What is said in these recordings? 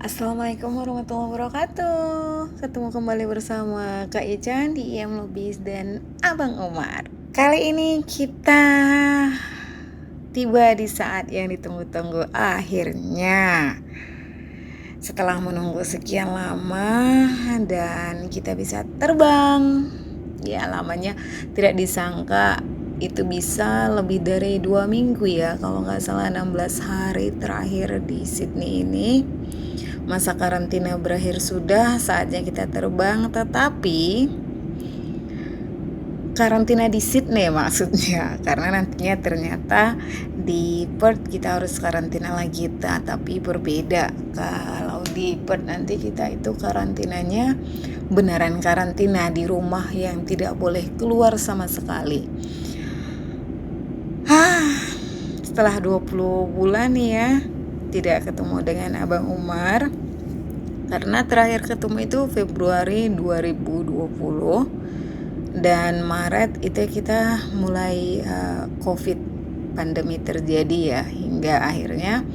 Assalamualaikum warahmatullahi wabarakatuh. Ketemu kembali bersama Kak Ican di IM Lubis dan Abang Umar. Kali ini kita tiba di saat yang ditunggu-tunggu akhirnya. Setelah menunggu sekian lama dan kita bisa terbang. Ya, lamanya tidak disangka itu bisa lebih dari 2 minggu ya, kalau nggak salah 16 hari terakhir di Sydney ini. Masa karantina berakhir sudah, saatnya kita terbang. Tetapi karantina di Sydney maksudnya, karena nantinya ternyata di Perth kita harus karantina lagi, tapi berbeda. Kalau di Perth nanti kita itu karantinanya beneran karantina di rumah yang tidak boleh keluar sama sekali. Setelah 20 bulan nih ya tidak ketemu dengan Abang Umar, karena terakhir ketemu itu Februari 2020 dan Maret itu kita mulai COVID pandemi terjadi ya, hingga akhirnya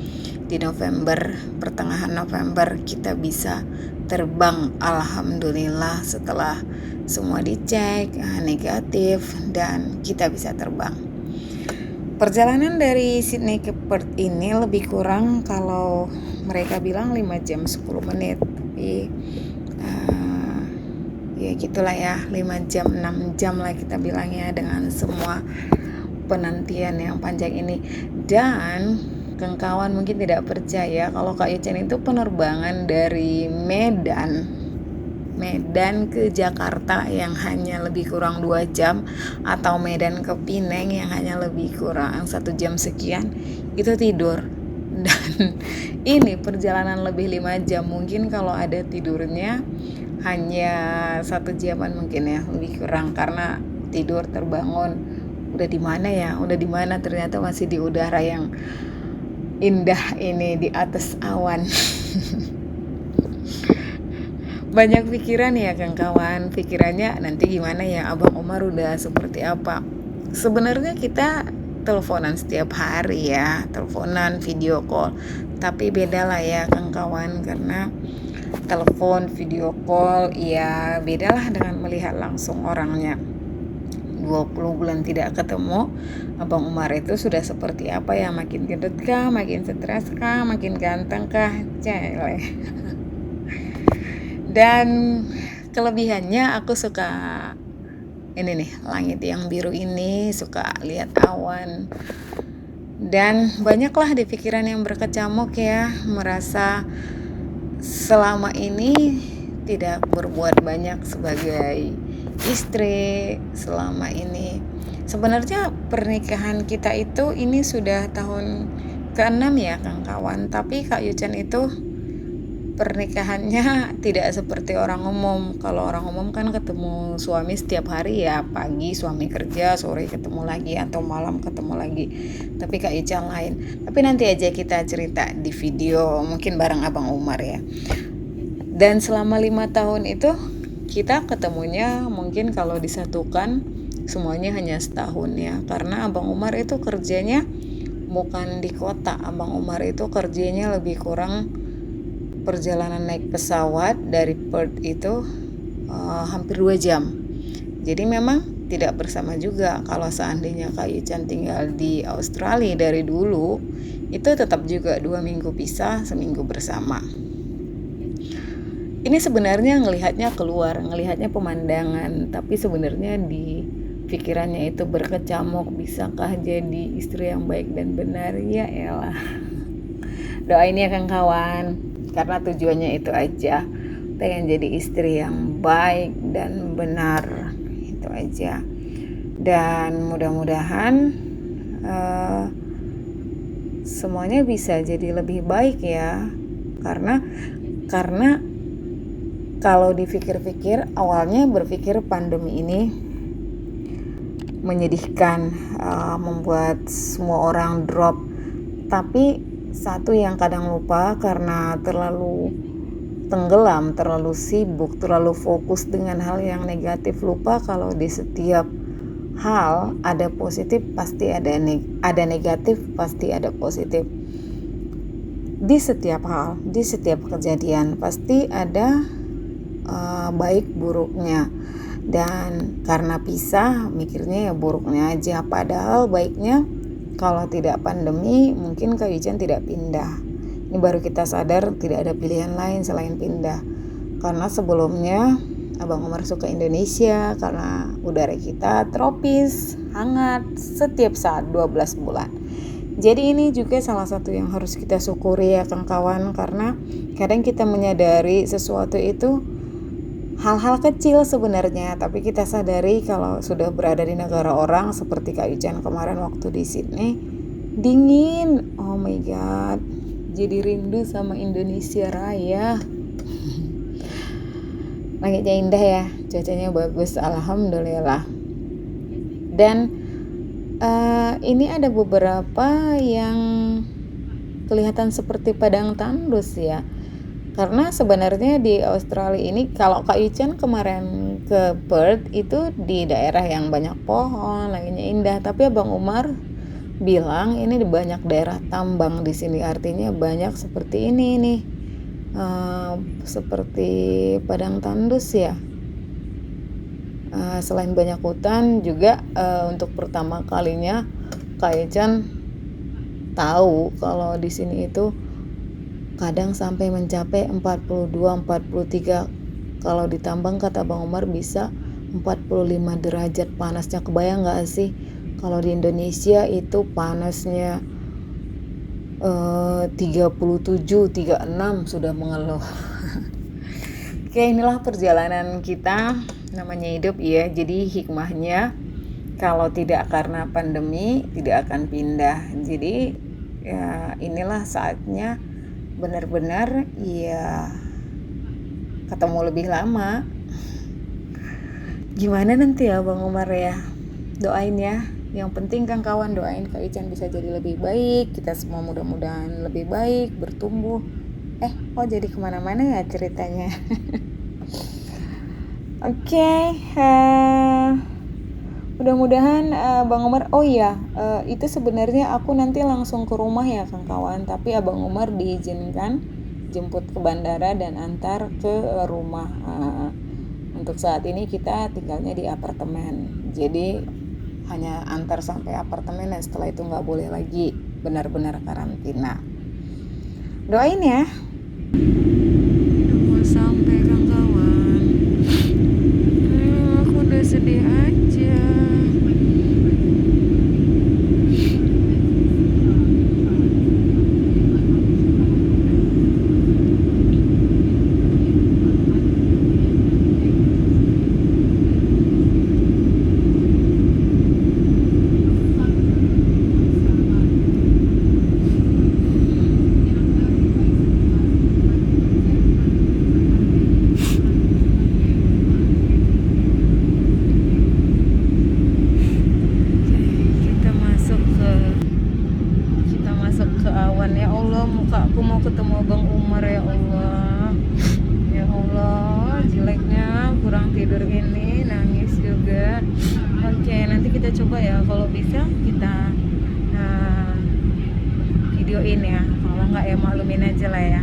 di November, pertengahan November kita bisa terbang, alhamdulillah, setelah semua dicek negatif dan kita bisa terbang. Perjalanan dari Sydney ke Perth ini lebih kurang, kalau mereka bilang 5 jam 10 menit, tapi ya gitulah ya, 5 jam 6 jam lah kita bilangnya dengan semua penantian yang panjang ini. Dan kawan mungkin tidak percaya kalau Kak Yuchen itu penerbangan dari Medan ke Jakarta yang hanya lebih kurang 2 jam, atau Medan ke Pineng yang hanya lebih kurang 1 jam sekian, itu tidur. Dan ini perjalanan lebih 5 jam, mungkin kalau ada tidurnya hanya 1 jaman mungkin ya, lebih kurang, karena tidur terbangun udah di mana ternyata masih di udara yang indah ini, di atas awan. Banyak pikiran ya kawan, pikirannya nanti gimana ya, Abang Umar udah seperti apa. Sebenarnya kita teleponan setiap hari ya, teleponan, video call, tapi beda lah ya kawan, karena telepon, video call ya bedalah dengan melihat langsung orangnya. 20 bulan tidak ketemu, Abang Umar itu sudah seperti apa ya, makin gendut kah, makin stres kah, makin ganteng kah, cele. Dan kelebihannya aku suka ini nih, langit yang biru ini, suka lihat awan. Dan banyaklah di pikiran yang berkecamuk ya, merasa selama ini tidak berbuat banyak sebagai istri. Selama ini sebenarnya pernikahan kita itu ini sudah tahun ke-6 ya kawan, tapi Kak Yuchen itu pernikahannya tidak seperti orang umum. Kalau orang umum kan ketemu suami setiap hari ya, pagi suami kerja, sore ketemu lagi, atau malam ketemu lagi. Tapi Kak Ica lain. Tapi nanti aja kita cerita di video mungkin bareng Abang Umar ya. Dan selama 5 tahun itu kita ketemunya mungkin kalau disatukan semuanya hanya setahun ya, karena Abang Umar itu kerjanya bukan di kota. Abang Umar itu kerjanya lebih kurang perjalanan naik pesawat dari Perth itu hampir 2 jam. Jadi memang tidak bersama juga. Kalau seandainya Kak Yuchen tinggal di Australia dari dulu, itu tetap juga 2 minggu pisah, seminggu bersama. Ini sebenarnya ngelihatnya keluar, ngelihatnya pemandangan, tapi sebenarnya di pikirannya itu berkecamuk, bisakah jadi istri yang baik dan benar? Ya elah. Doain ya kawan, karena tujuannya itu aja, pengen jadi istri yang baik dan benar, itu aja. Dan mudah-mudahan semuanya bisa jadi lebih baik ya, karena kalau dipikir-pikir, awalnya berpikir pandemi ini menyedihkan, membuat semua orang drop, tapi satu yang kadang lupa karena terlalu tenggelam, terlalu sibuk, terlalu fokus dengan hal yang negatif, lupa kalau di setiap hal ada positif pasti ada negatif, pasti ada positif. di setiap hal, di setiap kejadian pasti ada baik buruknya. Dan karena pisah, mikirnya ya buruknya aja. Padahal baiknya kalau tidak pandemi, mungkin Kak Ican tidak pindah. Ini baru kita sadar tidak ada pilihan lain selain pindah. Karena sebelumnya Abang Umar suka Indonesia karena udara kita tropis, hangat setiap saat 12 bulan. Jadi ini juga salah satu yang harus kita syukuri ya kawan-kawan, karena kadang kita menyadari sesuatu itu hal-hal kecil sebenarnya, tapi kita sadari kalau sudah berada di negara orang seperti Kak Ican kemarin waktu di Sydney, dingin, oh my god, jadi rindu sama Indonesia Raya. Langitnya indah ya, cuacanya bagus, alhamdulillah. Dan ini ada beberapa yang kelihatan seperti padang tandus ya. Karena sebenarnya di Australia ini, kalau Kak Ican kemarin ke Perth itu di daerah yang banyak pohon, langitnya indah. Tapi Abang Umar bilang ini di banyak daerah tambang di sini, artinya banyak seperti ini nih, seperti padang tandus ya. Selain banyak hutan juga, untuk pertama kalinya Kak Ican tahu kalau di sini itu kadang sampai mencapai 42-43. Kalau ditambang kata Bang Umar bisa 45 derajat panasnya. Kebayang gak sih kalau di Indonesia itu panasnya 37-36 sudah mengeluh. Oke, inilah perjalanan kita, namanya hidup ya. Jadi hikmahnya kalau tidak karena pandemi tidak akan pindah. Jadi ya inilah saatnya benar-benar ya ketemu lebih lama. Gimana nanti ya Bang Umar ya, doain ya. Yang penting kan kawan, doain Kak Ican bisa jadi lebih baik, kita semua mudah-mudahan lebih baik, bertumbuh. Kok jadi kemana-mana ya ceritanya. Oke, mudah-mudahan Bang Umar, itu sebenarnya aku nanti langsung ke rumah ya kawan-kawan, tapi Abang Umar diizinkan jemput ke bandara dan antar ke rumah. Untuk saat ini kita tinggalnya di apartemen, jadi hanya antar sampai apartemen dan setelah itu nggak boleh lagi benar-benar karantina. Doain ya. Mau sampai kawan-kawan, aku udah sedih aja. Aku mau ketemu Bang Umar ya Allah. Ya Allah, jeleknya kurang tidur ini, nangis juga. Oke, nanti kita coba ya, kalau bisa kita videoin ya. Kalau nggak ya maklumin aja lah ya.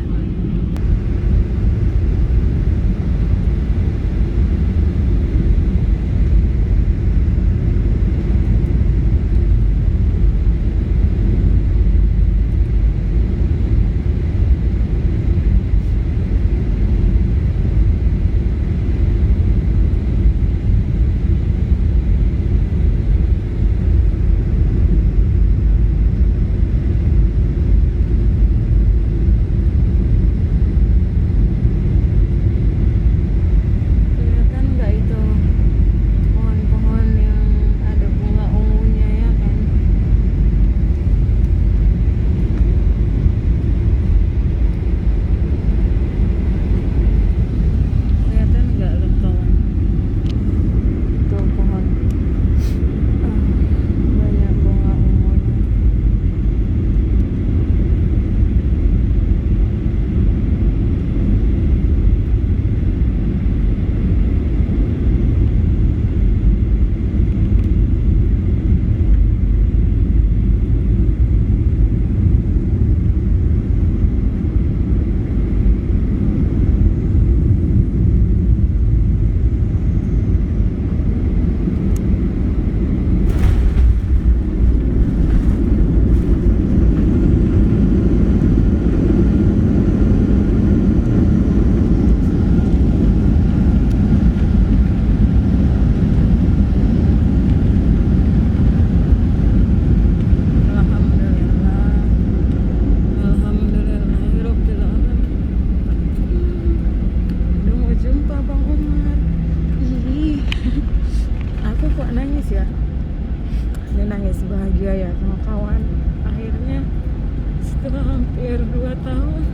hampir 2 tahun.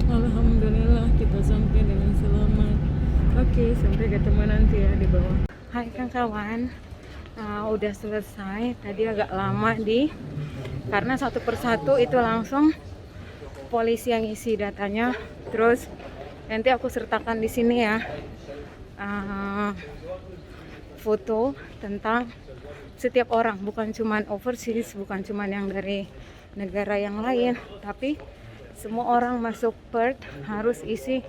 Alhamdulillah kita sampai dengan selamat. Oke, sampai ketemu nanti ya di bawah. Hai kawan, udah selesai. Tadi agak lama karena satu persatu itu langsung polisi yang isi datanya. Terus nanti aku sertakan di sini ya foto tentang setiap orang, bukan cuman overseas, bukan cuman yang dari negara yang lain, tapi semua orang masuk Perth harus isi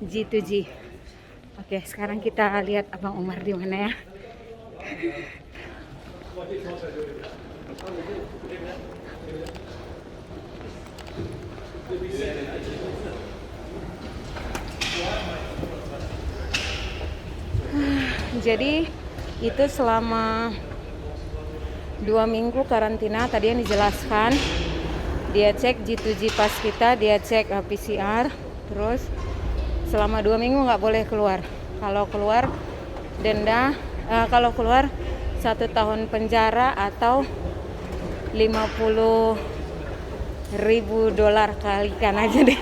G2G. Oke, sekarang kita lihat Abang Umar di mana ya. Jadi itu selama 2 minggu karantina tadi yang dijelaskan. Dia cek G2G pas kita, dia cek PCR, terus selama 2 minggu nggak boleh keluar. Kalau keluar denda, kalau keluar 1 tahun penjara atau $50.000 kalikan aja deh.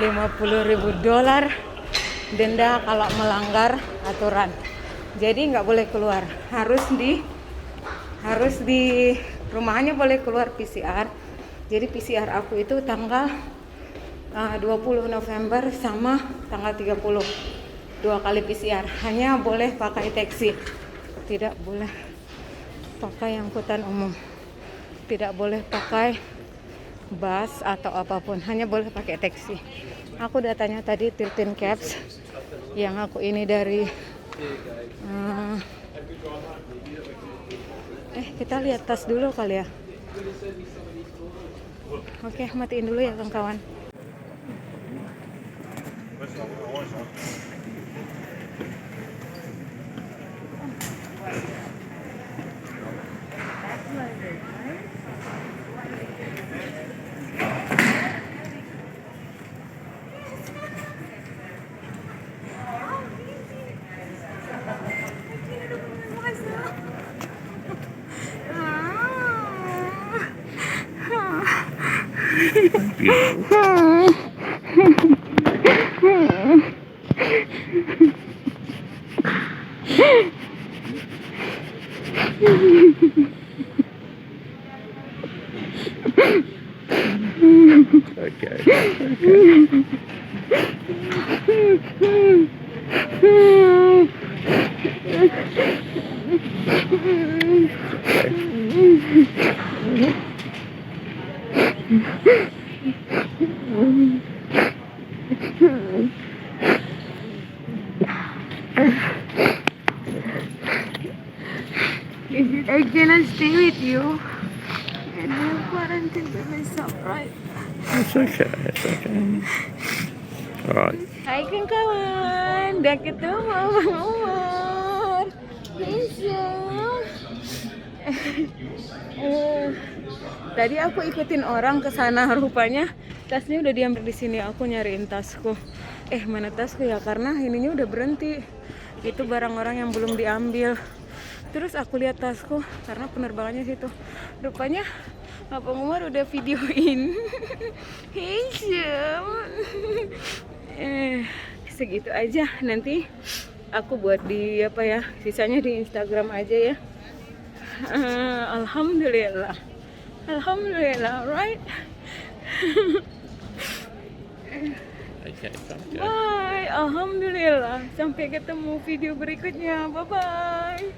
$50.000 denda kalau melanggar aturan. Jadi nggak boleh keluar, harus di rumahnya boleh keluar PCR. Jadi PCR aku itu tanggal 20 November sama tanggal 30, 2 kali PCR. Hanya boleh pakai taksi, tidak boleh pakai angkutan umum, tidak boleh pakai bus atau apapun, hanya boleh pakai taksi. Aku udah tanya tadi 13 cabs yang aku ini dari kita lihat tas dulu kali ya. Oke, matiin dulu ya kawan-kawan. I cannot stay with you. And I'm quarantined by myself, right? It's okay, it's okay. Alright. Hai kawan, udah ketemu Abang Umar. Tadi aku ikutin orang ke sana, rupanya tasnya udah diambil di sini. Aku nyariin tasku. Mana tasku ya? Karena ininya udah berhenti. Itu barang orang yang belum diambil. Terus aku lihat tasku karena penerbangannya situ. Rupanya Abang Umar udah videoin. Segitu aja. Nanti aku buat di sisanya di Instagram aja ya. Alhamdulillah, right? Okay, bye. Alhamdulillah. Sampai ketemu video berikutnya. Bye bye.